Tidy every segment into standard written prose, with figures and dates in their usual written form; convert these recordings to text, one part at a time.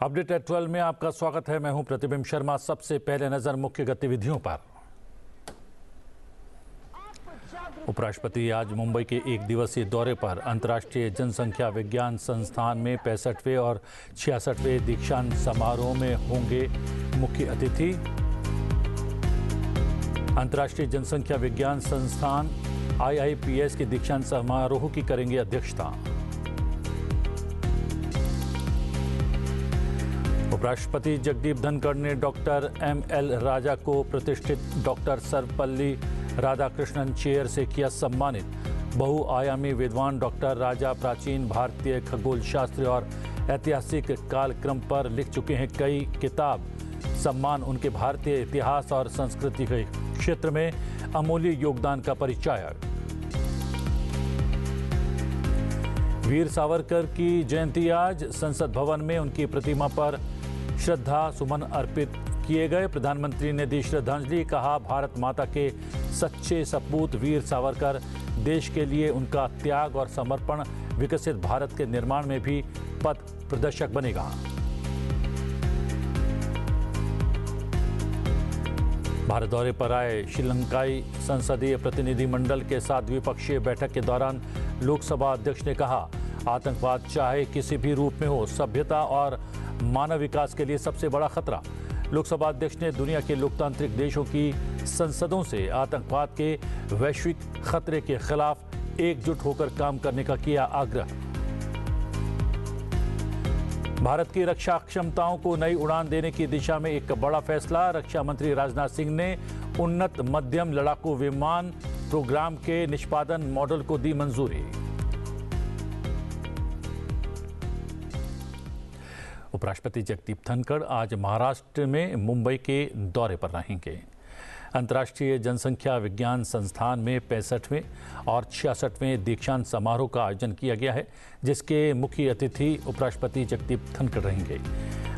Update eight 12 में आपका स्वागत है। मैं हूं प्रतिबिंब शर्मा। सबसे पहले नजर मुख्य गतिविधियों पर। उपराष्ट्रपति आज मुंबई के एक दिवसीय दौरे पर। अंतर्राष्ट्रीय जनसंख्या विज्ञान संस्थान में 65वें और 66वें दीक्षांत समारोह में होंगे मुख्य अतिथि। अंतर्राष्ट्रीय जनसंख्या विज्ञान संस्थान IIPS के दीक्षांत समारोह की करेंगे अध्यक्षता। उपराष्ट्रपति जगदीप धनखड़ ने डॉक्टर ML राजा को प्रतिष्ठित डॉक्टर सर्वपल्ली राधाकृष्णन चेयर से किया सम्मानित। बहुआयामी विद्वान डॉक्टर राजा प्राचीन भारतीय खगोल शास्त्र और ऐतिहासिक कालक्रम पर लिख चुके हैं कई किताब। सम्मान उनके भारतीय इतिहास और संस्कृति के क्षेत्र में अमूल्य योगदान का परिचायक। वीर सावरकर की जयंती आज। संसद भवन में उनकी प्रतिमा पर श्रद्धा सुमन अर्पित किए गए। प्रधानमंत्री ने दी श्रद्धांजलि। कहा, भारत माता के सच्चे सपूत वीर सावरकर देश के लिए उनका त्याग और समर्पण विकसित भारत के निर्माण में भी पथ प्रदर्शक बनेगा। भारत दौरे पर आए श्रीलंकाई संसदीय प्रतिनिधिमंडल के साथ द्विपक्षीय बैठक के दौरान लोकसभा अध्यक्ष ने कहा, आतंकवाद चाहे किसी भी रूप में हो, सभ्यता और मानव विकास के लिए सबसे बड़ा खतरा। लोकसभा अध्यक्ष ने दुनिया के लोकतांत्रिक देशों की संसदों से आतंकवाद के वैश्विक खतरे के खिलाफ एकजुट होकर काम करने का किया आग्रह। भारत की रक्षा क्षमताओं को नई उड़ान देने की दिशा में एक बड़ा फैसला। रक्षा मंत्री राजनाथ सिंह ने उन्नत मध्यम लड़ाकू विमान प्रोग्राम के निष्पादन मॉडल को दी मंजूरी। उपराष्ट्रपति जगदीप धनखड़ आज महाराष्ट्र में मुंबई के दौरे पर रहेंगे। अंतर्राष्ट्रीय जनसंख्या विज्ञान संस्थान में 65वें और 66वें दीक्षांत समारोह का आयोजन किया गया है, जिसके मुख्य अतिथि उपराष्ट्रपति जगदीप धनखड़ रहेंगे।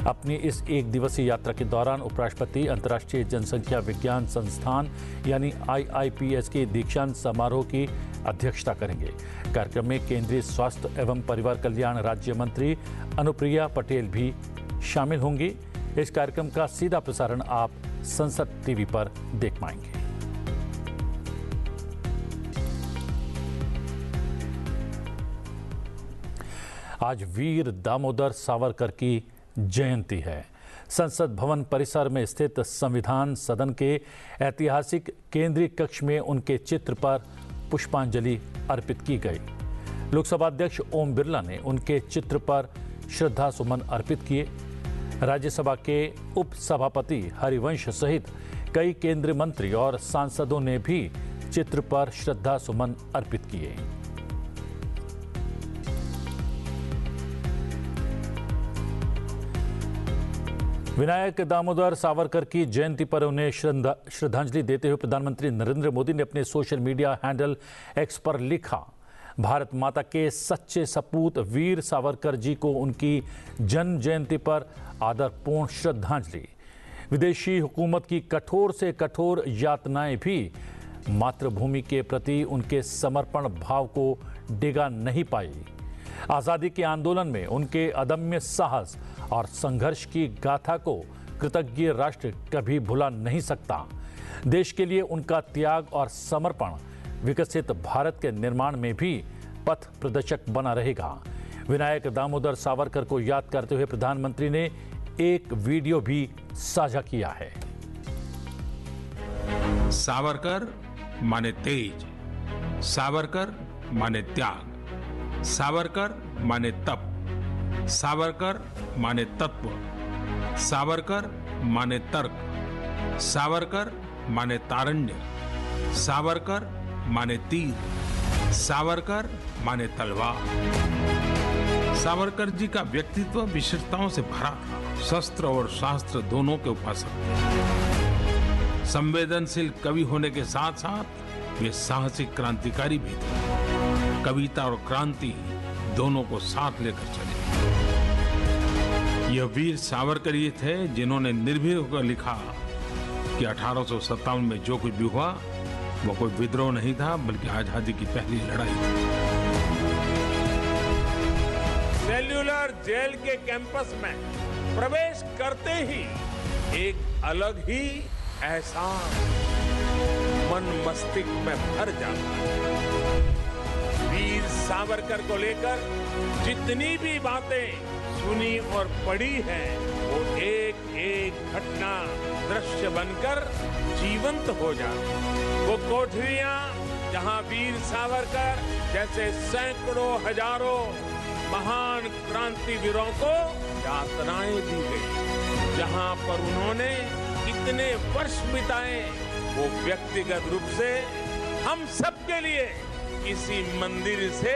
अपनी इस एक दिवसीय यात्रा के दौरान उपराष्ट्रपति अंतर्राष्ट्रीय जनसंख्या विज्ञान संस्थान यानी IIPS के दीक्षांत समारोह की अध्यक्षता करेंगे। कार्यक्रम में केंद्रीय स्वास्थ्य एवं परिवार कल्याण राज्य मंत्री अनुप्रिया पटेल भी शामिल होंगी। इस कार्यक्रम का सीधा प्रसारण आप संसद टीवी पर देख पाएंगे। आज वीर दामोदर सावरकर की जयंती है। संसद भवन परिसर में स्थित संविधान सदन के ऐतिहासिक केंद्रीय कक्ष में उनके चित्र पर पुष्पांजलि अर्पित की गई। लोकसभा अध्यक्ष ओम बिरला ने उनके चित्र पर श्रद्धा सुमन अर्पित किए। राज्यसभा के उप सभापति हरिवंश सहित कई केंद्रीय मंत्री और सांसदों ने भी चित्र पर श्रद्धा सुमन अर्पित किए। विनायक दामोदर सावरकर की जयंती पर उन्हें श्रद्धांजलि देते हुए प्रधानमंत्री नरेंद्र मोदी ने अपने सोशल मीडिया हैंडल X पर लिखा, भारत माता के सच्चे सपूत वीर सावरकर जी को उनकी जन्म जयंती पर आदरपूर्ण श्रद्धांजलि। विदेशी हुकूमत की कठोर से कठोर यातनाएं भी मातृभूमि के प्रति उनके समर्पण भाव को डिगा नहीं पाई। आज़ादी के आंदोलन में उनके अदम्य साहस और संघर्ष की गाथा को कृतज्ञ राष्ट्र कभी भुला नहीं सकता। देश के लिए उनका त्याग और समर्पण विकसित भारत के निर्माण में भी पथ प्रदर्शक बना रहेगा। विनायक दामोदर सावरकर को याद करते हुए प्रधानमंत्री ने एक वीडियो भी साझा किया है। सावरकर माने तेज, सावरकर माने त्याग, सावरकर माने तप, सावरकर माने तत्व, सावरकर माने तर्क, सावरकर माने तारण्य, सावरकर माने तीर, सावरकर माने तलवार। सावरकर जी का व्यक्तित्व विशेषताओं से भरा था। शस्त्र और शास्त्र दोनों के उपासक थे। संवेदनशील कवि होने के साथ साथ वे साहसिक क्रांतिकारी भी थे। कविता और क्रांति दोनों को साथ लेकर चले। यह वीर सावरकर ये थे जिन्होंने निर्भीक होकर लिखा कि 1857 में जो कुछ भी हुआ वो कोई विद्रोह नहीं था, बल्कि आजादी की पहली लड़ाई थी। सेल्यूलर जेल के कैंपस में प्रवेश करते ही एक अलग ही एहसास मन मस्तिष्क में भर जाता है। वीर सावरकर को लेकर जितनी भी बातें सुनी और पढ़ी हैं, वो एक एक घटना दृश्य बनकर जीवंत हो जाती। वो कोठरियां जहां वीर सावरकर जैसे सैकड़ों हजारों महान क्रांतिवीरों को यातनाएं दी गई, जहां पर उन्होंने इतने वर्ष बिताए, वो व्यक्तिगत रूप से हम सबके लिए किसी मंदिर से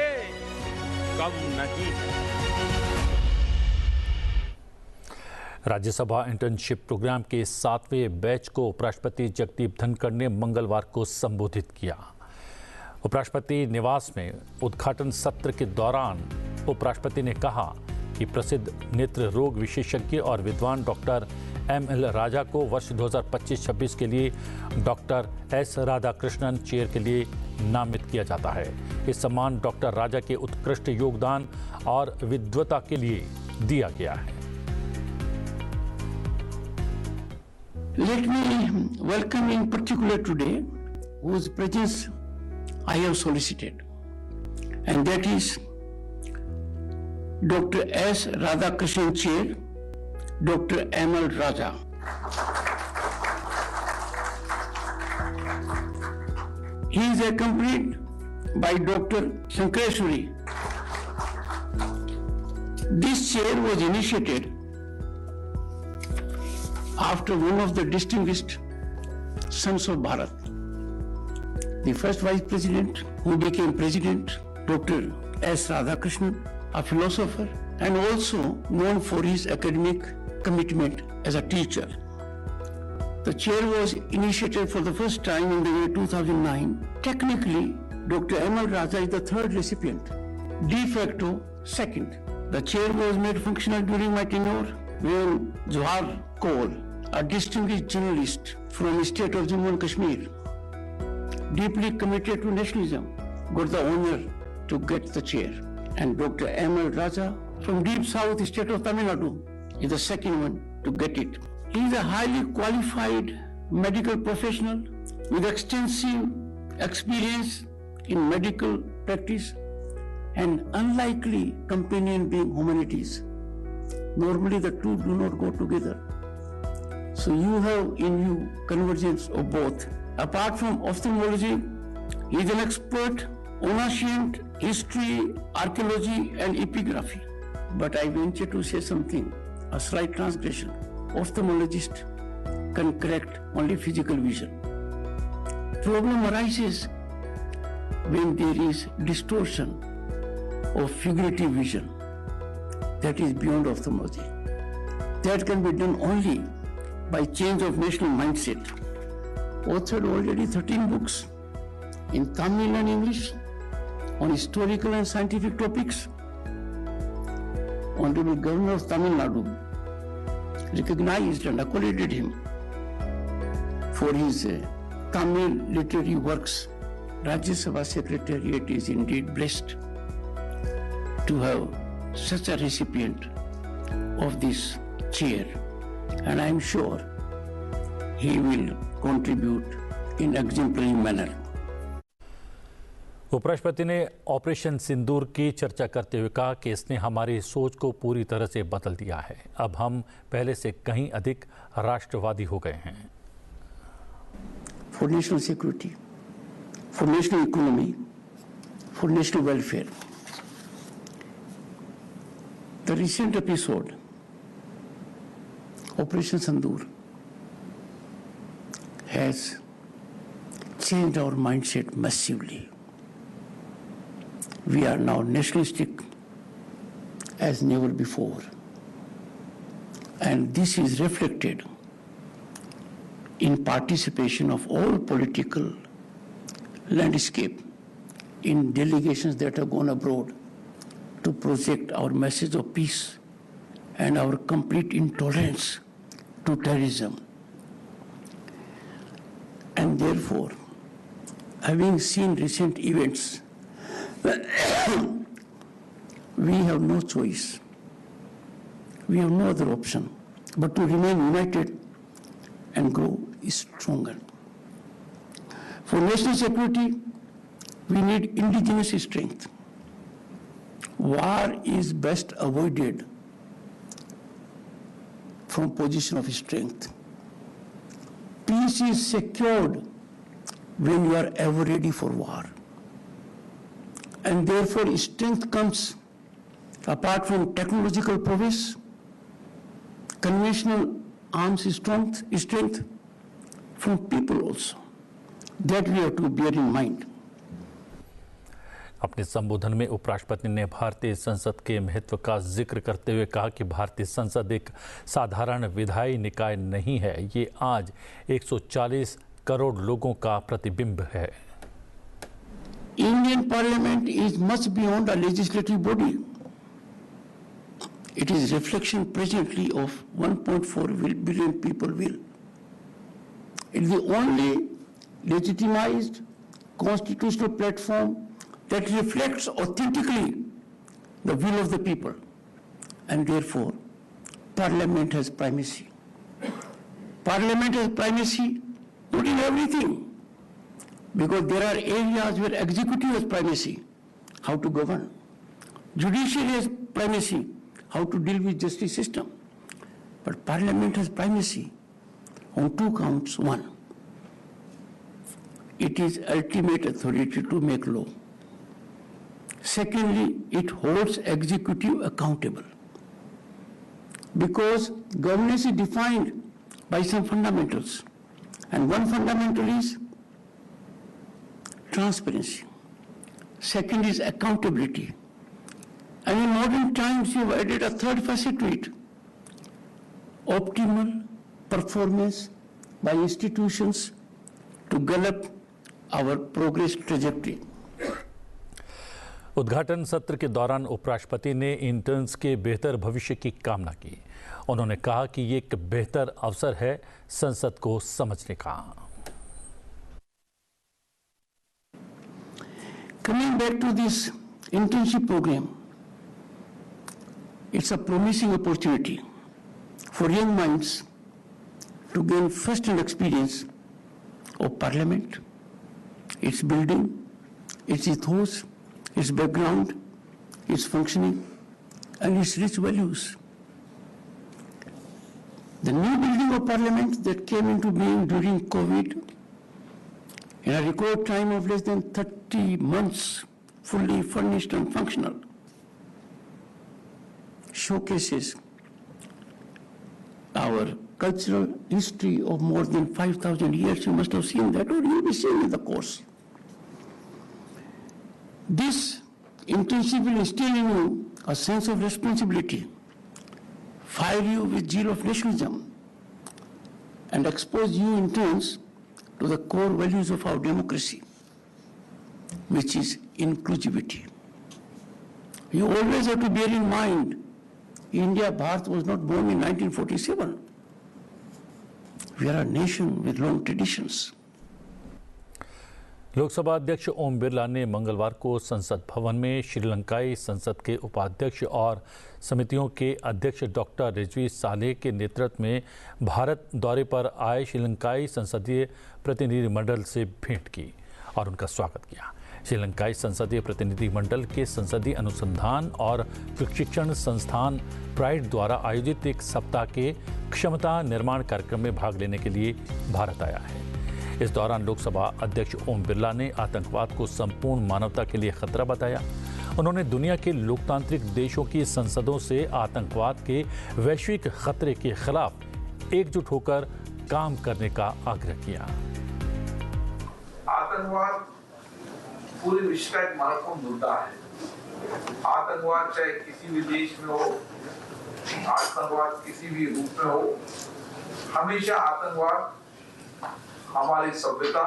कम नहीं है। राज्यसभा इंटर्नशिप प्रोग्राम के 7वें बैच को उपराष्ट्रपति जगदीप धनखड़ ने मंगलवार को संबोधित किया। उपराष्ट्रपति निवास में उद्घाटन सत्र के दौरान उपराष्ट्रपति ने कहा कि प्रसिद्ध नेत्र रोग विशेषज्ञ और विद्वान डॉक्टर एम.एल. राजा को वर्ष 2025-26 के लिए डॉक्टर एस. राधाकृष्णन चेयर के लिए नामित किया जाता है। ये सम्मान डॉक्टर राजा के उत्कृष्ट योगदान और विद्वता के लिए दिया गया है। Let me welcome in particular today whose presence I have solicited, and that is Dr. S. Radhakrishnan Chair, Dr. M.L. Raja. He is accompanied by Dr. Shankareshwari. This chair was initiated after one of the distinguished sons of Bharat, the first vice president who became president, Dr. S. Radhakrishnan, a philosopher and also known for his academic commitment as a teacher. The chair was initiated for the first time in the year 2009. Technically, Dr. M.L. Raja is the third recipient, de facto second. The chair was made functional during my tenure when Jawahar Kaul, a distinguished journalist from the state of Jammu and Kashmir, deeply committed to nationalism, got the honor to get the chair. And Dr. M.L. Raja from deep south state of Tamil Nadu is the second one to get it. He is a highly qualified medical professional with extensive experience in medical practice and unlikely companion being humanities. Normally the two do not go together. So you have in you convergence of both. Apart from ophthalmology, he is an expert on ancient history, archaeology and epigraphy. But I venture to say something, a slight transgression. Ophthalmologist can correct only physical vision. Problem arises when there is distortion of figurative vision that is beyond ophthalmology. That can be done only by change of national mindset. Authored already 13 books in Tamil and English on historical and scientific topics. Honorable Governor of Tamil Nadu recognized and accredited him for his Tamil literary works. Rajya Sabha Secretariat is indeed blessed to have such a recipient of this chair, and I am sure he will contribute in exemplary manner. उपराष्ट्रपति ने operation सिंदूर की चर्चा करते हुए कहा कि इसने हमारी सोच को पूरी तरह से बदल दिया है। अब हम पहले से कहीं अधिक राष्ट्रवादी हो गए हैं। For national security, for national economy, for national welfare. The recent episode, Operation Sindoor, has changed our mindset massively. We are now nationalistic as never before. And this is reflected in participation of all political landscape in delegations that have gone abroad to project our message of peace and our complete intolerance to terrorism. And therefore, having seen recent events, we have no choice We have no other option but to remain united and grow stronger. For national security, we need indigenous strength. War is best avoided from position of strength. Peace is secured when you are ever ready for war. And therefore, strength comes apart from technological prowess, conventional arms strength from people also. That we have to bear in mind. अपने संबोधन में उपराष्ट्रपति ने भारतीय संसद के महत्व का जिक्र करते हुए कहा कि भारतीय संसद एक साधारण विधायी निकाय नहीं है, ये आज 140 करोड़ लोगों का प्रतिबिंब है। Indian Parliament is much beyond a legislative body. It is reflection presently of 1.4 billion people will. It is the only legitimized constitutional platform that reflects authentically the will of the people, and therefore Parliament has primacy. Parliament has primacy not in everything, because there are areas where executive has primacy, how to govern. Judiciary has primacy, how to deal with justice system. But Parliament has primacy on two counts. One, it is ultimate authority to make law. Secondly, it holds executive accountable, because governance is defined by some fundamentals, and one fundamental is transparency. Second is accountability. And in modern times, we have added a third facet to it: optimal performance by institutions to gallop our progress trajectory. उद्घाटन सत्र के दौरान उपराष्ट्रपति ने interns के बेहतर भविष्य की कामना की। उन्होंने कहा कि ये एक बेहतर अवसर है संसद को समझने का। Coming back to this internship program, it's a promising opportunity for young minds to gain first-hand experience of Parliament, its building, its ethos, its background, its functioning, and its rich values. The new building of Parliament that came into being during COVID, in a record time of less than 30 months, fully furnished and functional, showcases our cultural history of more than 5,000 years. You must have seen that, or you'll be seeing in the course. This internship will instill in you a sense of responsibility, fire you with zeal of nationalism, and expose you in turns to the core values of our democracy, which is inclusivity. You always have to bear in mind, India, Bharat was not born in 1947. We are a nation with long traditions. Lok Sabha अध्यक्ष ओम बिरला ने मंगलवार को संसद भवन में श्रीलंकाई संसद के उपाध्यक्ष और समितियों के अध्यक्ष डॉक्टर रिजवी सालेह के नेतृत्व में भारत दौरे पर आए श्रीलंकाई संसदीय प्रतिनिधिमंडल से भेंट की और उनका स्वागत किया। श्रीलंकाई संसदीय प्रतिनिधिमंडल के संसदीय अनुसंधान और प्रशिक्षण संस्थान प्राइड द्वारा आयोजित एक सप्ताह के क्षमता निर्माण कार्यक्रम में भाग लेने के लिए भारत आया है। इस दौरान लोकसभा अध्यक्ष ओम बिरला ने आतंकवाद को संपूर्ण मानवता के लिए खतरा बताया। उन्होंने दुनिया के लोकतांत्रिक देशों की संसदों से आतंकवाद के वैश्विक खतरे के खिलाफ एकजुट होकर काम करने का आग्रह किया। आतंकवाद पूरे विश्व का एक महत्वपूर्ण मुद्दा है। आतंकवाद चाहे किसी भी देश में हो, आतंकवाद किसी भी रूप में हो, हमेशा आतंकवाद हमारी सभ्यता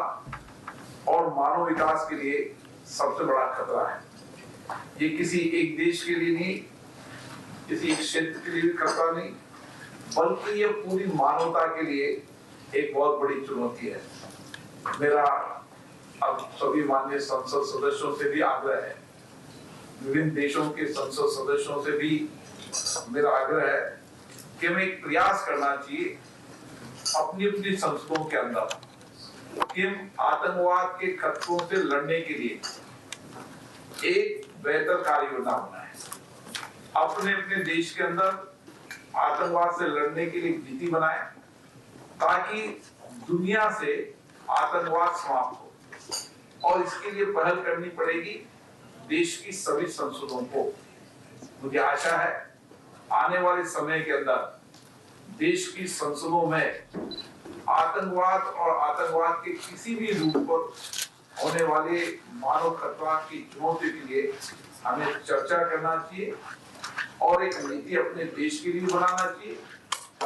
और मानव विकास के लिए सबसे बड़ा खतरा है। ये किसी एक देश के लिए नहीं, किसी एक क्षेत्र के लिए भी खतरा नहीं, बल्कि ये पूरी मानवता के लिए एक बहुत बड़ी चुनौती है। मेरा अब सभी माननीय संसद सदस्यों से भी आग्रह है, विभिन्न देशों के संसद सदस्यों से भी मेरा आग्रह है कि हमें एक प्रयास करना चाहिए अपनी अपनी संसदों के अंदर कि हम आतंकवाद के खतरों से लड़ने के लिए एक बेहतर कार्य योजना बनाए, अपने अपने देश के अंदर आतंकवाद से लड़ने के लिए एक नीति बनाए ताकि दुनिया से आतंकवाद समाप्त हो। और इसके लिए पहल करनी पड़ेगी देश की सभी संसदों को। मुझे आशा है आने वाले समय के अंदर देश की संसदों में आतंकवाद और आतंकवाद के किसी भी रूप पर होने वाले मानव खतरा की चुनौती के लिए हमें चर्चा करना चाहिए और एक नीति अपने देश के लिए बनाना चाहिए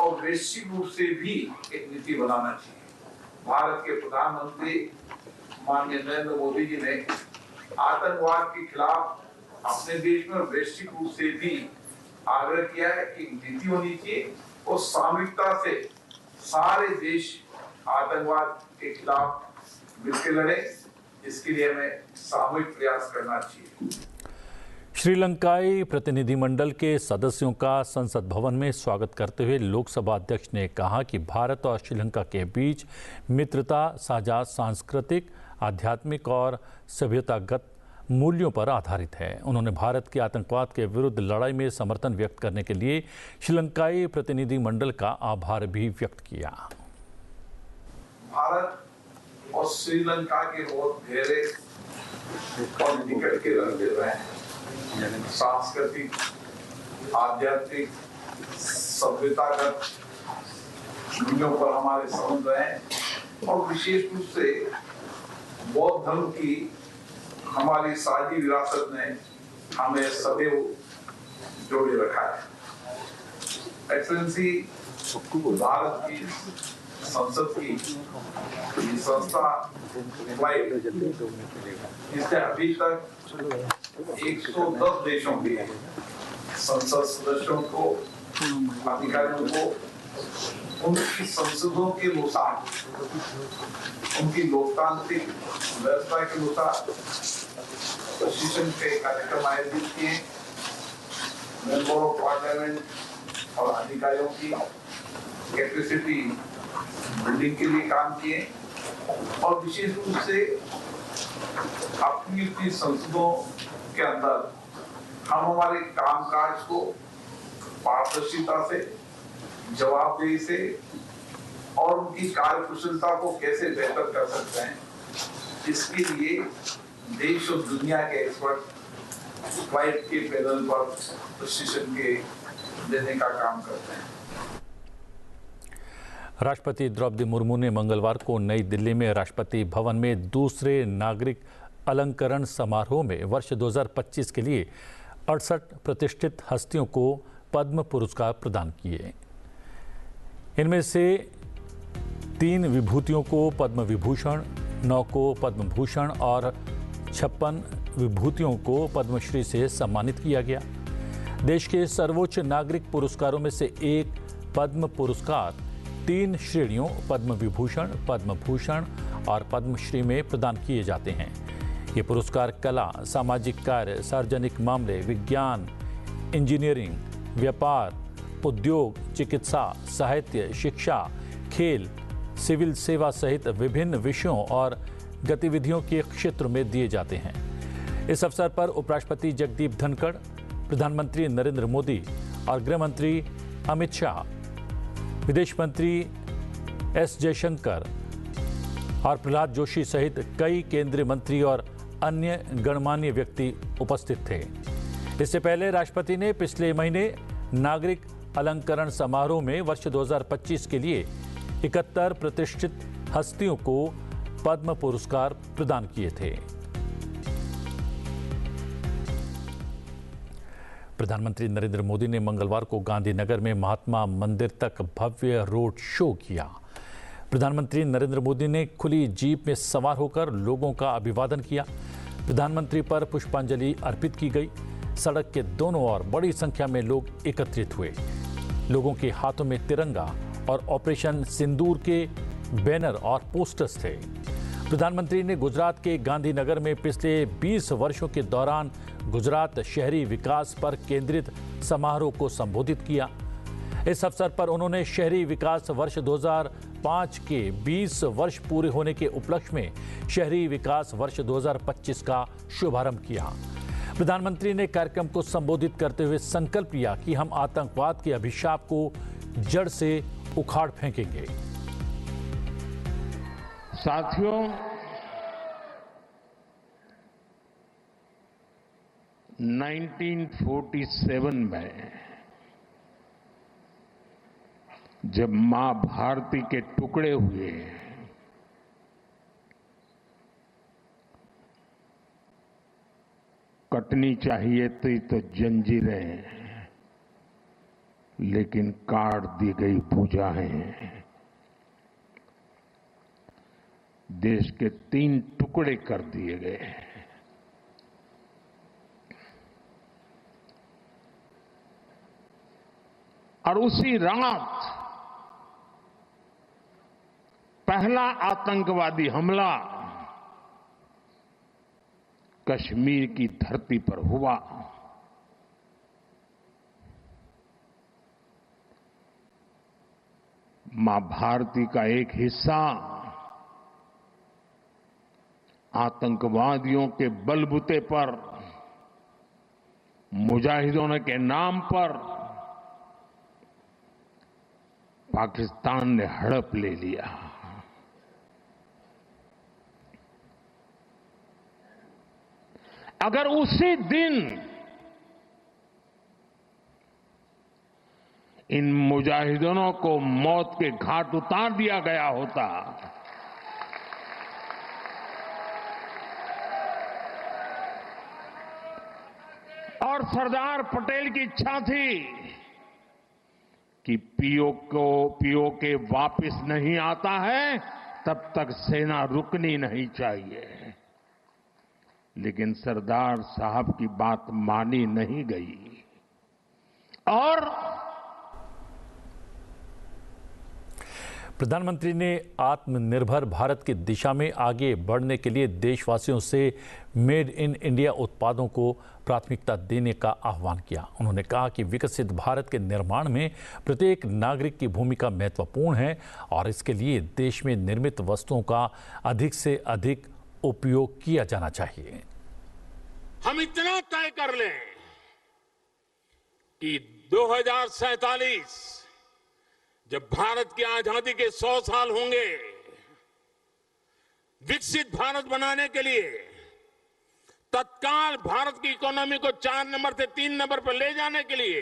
और वैश्विक रूप से भी एक नीति बनाना चाहिए। भारत के प्रधानमंत्री माननीय नरेंद्र मोदी जी ने आतंकवाद के खिलाफ अपने देश में वैश्विक रूप से भी आग्रह किया है कि नीति होनी चाहिए और सामूहिकता से सारे देश आतंकवाद के खिलाफ मिलकर लड़े। इसके लिए हमें सामूहिक प्रयास करना चाहिए। श्रीलंकाई प्रतिनिधिमंडल के सदस्यों का संसद भवन में स्वागत करते हुए लोकसभा अध्यक्ष ने कहा कि भारत और श्रीलंका के बीच मित्रता साझा सांस्कृतिक, आध्यात्मिक और सभ्यतागत मूल्यों पर आधारित है। उन्होंने भारत के आतंकवाद के विरुद्ध लड़ाई में समर्थन व्यक्त करने के लिए श्रीलंकाई प्रतिनिधिमंडल का आभार भी व्यक्त किया। भारत और श्रीलंका के बहुत गहरे और निकट के रिश्ते रहे हैं। सांस्कृतिक, आध्यात्मिक, सभ्यतागत मूल्यों पर हमारे संबंध रहे हैं और विशेष रूप से बौद्ध धर्म की हमारी साझी विरासत ने हमें सदैव जोड़े रखा है। एक्सेलेंसी, भारत की संसद की ये संस्था इसने अभी तक 110 देशों के संसद सदस्यों को, अधिकारियों को उनकी संसदों के अनुसार, उनकी लोकतांत्रिक व्यवस्था के अनुसार प्रशिक्षण के कार्यक्रम आयोजित किए। मेंबर ऑफ पार्लियामेंट और अधिकारियों की कैपेसिटी बिल्डिंग के लिए काम किए और विशेष रूप से अपनी अपनी संसदों के अंदर हम हमारे कामकाज को पारदर्शिता से, जवाबदेही से और उनकी कार्यकुशलता को कैसे बेहतर कर सकते हैं, इसके लिए देश और दुनिया के एक्सपर्ट फ्लाइट के पैनल पर प्रशिक्षण के देने का काम करते हैं। राष्ट्रपति द्रौपदी मुर्मू ने मंगलवार को नई दिल्ली में राष्ट्रपति भवन में दूसरे नागरिक अलंकरण समारोह में वर्ष 2025 के लिए 68 प्रतिष्ठित हस्तियों को पद्म पुरस्कार प्रदान किए। इनमें से 3 विभूतियों को पद्म विभूषण, 9 को पद्म भूषण और 56 विभूतियों को पद्मश्री से सम्मानित किया गया। देश के सर्वोच्च नागरिक पुरस्कारों में से एक पद्म पुरस्कार 3 श्रेणियों पद्म विभूषण, पद्म भूषण और पद्मश्री में प्रदान किए जाते हैं। ये पुरस्कार कला, सामाजिक कार्य, सार्वजनिक मामले, विज्ञान, इंजीनियरिंग, व्यापार, उद्योग, चिकित्सा, साहित्य, शिक्षा, खेल, सिविल सेवा सहित विभिन्न विषयों और गतिविधियों के क्षेत्र में दिए जाते हैं। इस अवसर पर उपराष्ट्रपति जगदीप धनखड़, प्रधानमंत्री नरेंद्र मोदी और गृह मंत्री अमित शाह, विदेश मंत्री एस जयशंकर और प्रहलाद जोशी सहित कई केंद्रीय मंत्री और अन्य गणमान्य व्यक्ति उपस्थित थे। इससे पहले राष्ट्रपति ने पिछले महीने नागरिक अलंकरण समारोह में वर्ष 2025 के लिए 71 प्रतिष्ठित हस्तियों को पद्म पुरस्कार प्रदान किए थे। प्रधानमंत्री नरेंद्र मोदी ने मंगलवार को गांधीनगर में महात्मा मंदिर तक भव्य रोड शो किया। प्रधानमंत्री नरेंद्र मोदी ने खुली जीप में सवार होकर लोगों का अभिवादन किया। प्रधानमंत्री पर पुष्पांजलि अर्पित की गई। सड़क के दोनों ओर बड़ी संख्या में लोग एकत्रित हुए। लोगों के हाथों में तिरंगा और ऑपरेशन सिंदूर के बैनर और पोस्टर्स थे। प्रधानमंत्री ने गुजरात के गांधीनगर में पिछले 20 वर्षों के दौरान गुजरात शहरी विकास पर केंद्रित समारोह को संबोधित किया। इस अवसर पर उन्होंने शहरी विकास वर्ष 2005 के 20 वर्ष पूरे होने के उपलक्ष्य में शहरी विकास वर्ष 2025 का शुभारंभ किया। प्रधानमंत्री ने कार्यक्रम को संबोधित करते हुए संकल्प लिया कि हम आतंकवाद के अभिशाप को जड़ से उखाड़ फेंकेंगे। साथियों, 1947 में जब मां भारती के टुकड़े हुए, कटनी चाहिए थी तो जंजीरें, लेकिन काट दी गई भुजाएं। देश के 3 टुकड़े कर दिए गए। और उसी रात पहला आतंकवादी हमला कश्मीर की धरती पर हुआ। मां भारती का एक हिस्सा आतंकवादियों के बलबूते पर, मुजाहिदों के नाम पर पाकिस्तान ने हड़प ले लिया। अगर उसी दिन इन मुजाहिदों को मौत के घाट उतार दिया गया होता, और सरदार पटेल की इच्छा थी कि पीओके वापस नहीं आता है तब तक सेना रुकनी नहीं चाहिए, लेकिन सरदार साहब की बात मानी नहीं गई और प्रधानमंत्री ने आत्मनिर्भर भारत की दिशा में आगे बढ़ने के लिए देशवासियों से मेड इन इंडिया उत्पादों को प्राथमिकता देने का आह्वान किया। उन्होंने कहा कि विकसित भारत के निर्माण में प्रत्येक नागरिक की भूमिका महत्वपूर्ण है और इसके लिए देश में निर्मित वस्तुओं का अधिक से अधिक उपयोग किया जाना चाहिए। हम इतना तय कर लें कि 2047 जब भारत की आजादी के 100 साल होंगे, विकसित भारत बनाने के लिए तत्काल भारत की इकोनॉमी को 4 नंबर से 3 नंबर पर ले जाने के लिए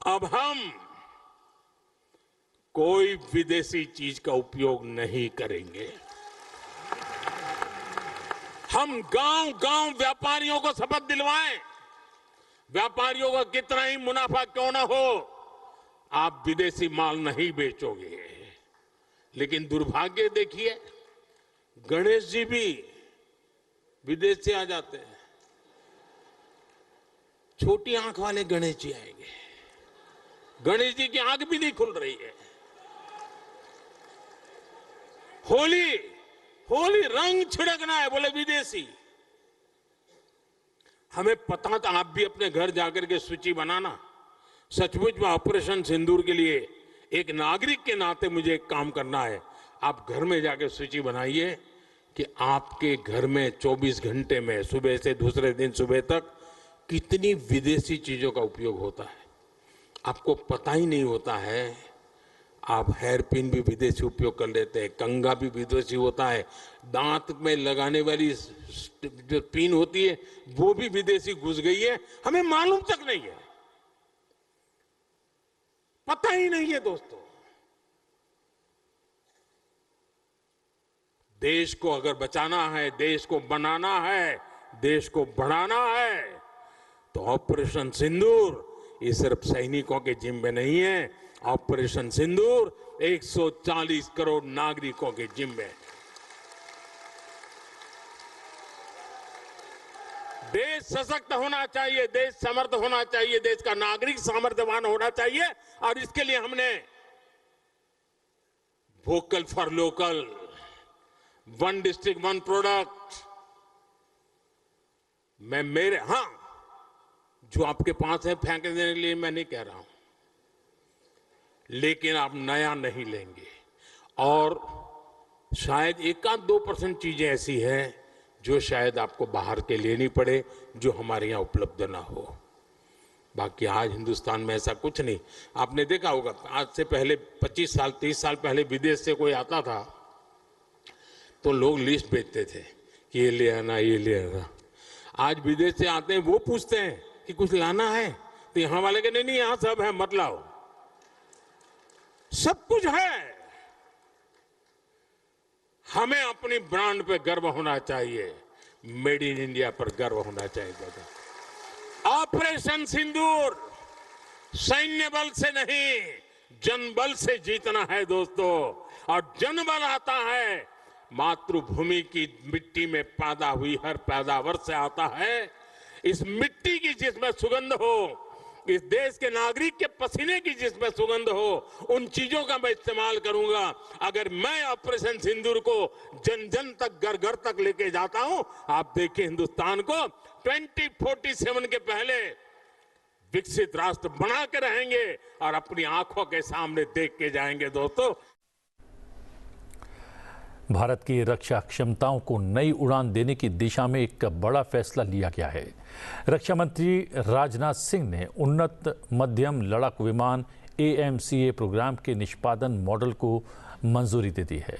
अब हम कोई विदेशी चीज का उपयोग नहीं करेंगे। हम गांव-गांव व्यापारियों को शपथ दिलवाएं, व्यापारियों का कितना ही मुनाफा क्यों ना हो, आप विदेशी माल नहीं बेचोगे। लेकिन दुर्भाग्य देखिए, गणेश जी भी विदेश से आ जाते हैं। छोटी आंख वाले गणेश जी आएंगे, गणेश जी की आंख भी नहीं खुल रही है। होली रंग छिड़कना है, बोले विदेशी। हमें पता था, आप भी अपने घर जाकर के सूची बनाना। सचमुच में ऑपरेशन सिंदूर के लिए एक नागरिक के नाते मुझे एक काम करना है। आप घर में जाकर सूची बनाइए कि आपके घर में 24 घंटे में सुबह से दूसरे दिन सुबह तक कितनी विदेशी चीजों का उपयोग होता है। आपको पता ही नहीं होता है। आप हेयर पिन भी विदेशी उपयोग कर लेते हैं, कंघा भी विदेशी होता है, दांत में लगाने वाली जो पिन होती है वो भी विदेशी घुस गई है, हमें मालूम तक नहीं है, पता ही नहीं है। दोस्तों, देश को अगर बचाना है, देश को बनाना है, देश को बढ़ाना है, तो ऑपरेशन सिंदूर ये सिर्फ सैनिकों के जिम्मे नहीं है। ऑपरेशन सिंदूर 140 करोड़ नागरिकों के जिम्मे। देश सशक्त होना चाहिए, देश समर्थ होना चाहिए, देश का नागरिक सामर्थ्यवान होना चाहिए। और इसके लिए हमने vocal for local, 1 district 1 product, जो आपके पास है फेंक देने के लिए मैं नहीं कह रहा हूं, लेकिन आप नया नहीं लेंगे। और शायद 1-2% चीजें ऐसी हैं जो शायद आपको बाहर के लेनी पड़े, जो हमारे यहाँ उपलब्ध ना हो। बाकी आज हिंदुस्तान में ऐसा कुछ नहीं। आपने देखा होगा, आज से पहले 25 साल 30 साल पहले विदेश से कोई आता था तो लोग लिस्ट भेजते थे कि ये ले आना, ये ले आना। आज विदेश से आते हैं, वो पूछते हैं कि कुछ लाना है, तो यहाँ वाले कहते नहीं, यहाँ सब है, मत लाओ, सब कुछ है। हमें अपनी ब्रांड पे गर्व होना चाहिए, मेड इन इंडिया पर गर्व होना चाहिए दादा। ऑपरेशन सिंदूर सैन्य बल से नहीं, जनबल से जीतना है दोस्तों। और जनबल आता है मातृभूमि की मिट्टी में पैदा हुई हर पैदावार से आता है। इस मिट्टी की जिसमें सुगंध हो, इस देश के नागरिक के पसीने की जिसमें सुगंध हो, उन चीजों का मैं इस्तेमाल करूंगा। अगर मैं ऑपरेशन सिंदूर को जन जन तक, घर घर तक लेके जाता हूं, आप देखिए हिंदुस्तान को 2047 के पहले विकसित राष्ट्र बना के रहेंगे और अपनी आंखों के सामने देख के जाएंगे दोस्तों। भारत की रक्षा क्षमताओं को नई उड़ान देने की दिशा में एक बड़ा फैसला लिया गया है। रक्षा मंत्री राजनाथ सिंह ने उन्नत मध्यम लड़ाकू विमान AMCA प्रोग्राम के निष्पादन मॉडल को मंजूरी दे दी है।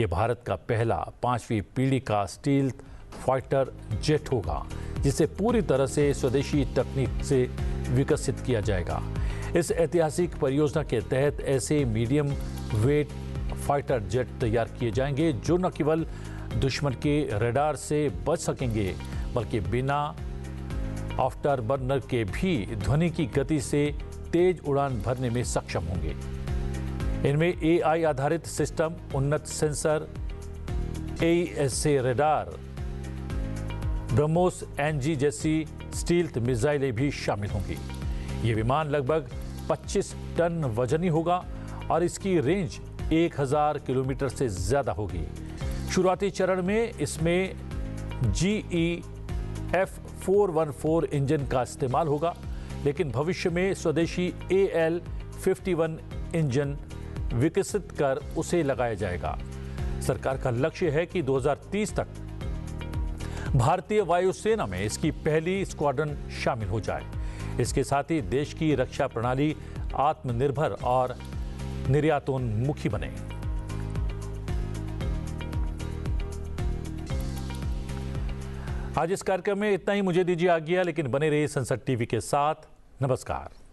ये भारत का पहला 5वीं पीढ़ी का स्टील्थ फाइटर जेट होगा, जिसे पूरी तरह से स्वदेशी तकनीक से विकसित किया जाएगा। इस ऐतिहासिक परियोजना के तहत ऐसे मीडियम वेट फाइटर जेट तैयार किए जाएंगे जो न केवल दुश्मन के रडार से बच सकेंगे, बल्कि बिना आफ्टर बर्नर के भी ध्वनि की गति से तेज उड़ान भरने में सक्षम होंगे। इनमें AI आधारित सिस्टम, उन्नत sensor, AESA radar, BrahMos NG जैसी स्टील्थ मिसाइलें भी शामिल होंगी। ये विमान लगभग 25 टन वजनी होगा और इसकी रेंज 1000 किलोमीटर से ज्यादा होगी। शुरुआती चरण में इसमें GE F414 इंजन का इस्तेमाल होगा, लेकिन भविष्य में स्वदेशी AL51 इंजन विकसित कर उसे लगाया जाएगा। सरकार का लक्ष्य है कि 2030 तक भारतीय वायुसेना में इसकी पहली स्क्वाड्रन शामिल हो जाए। इसके साथ ही देश की रक्षा प्रणाली आत्मनिर्भर और निर्यातोन्मुखी बने। आज इस कार्यक्रम में इतना ही। मुझे दीजिए आज्ञा, लेकिन बने रहिए संसद टीवी के साथ। नमस्कार।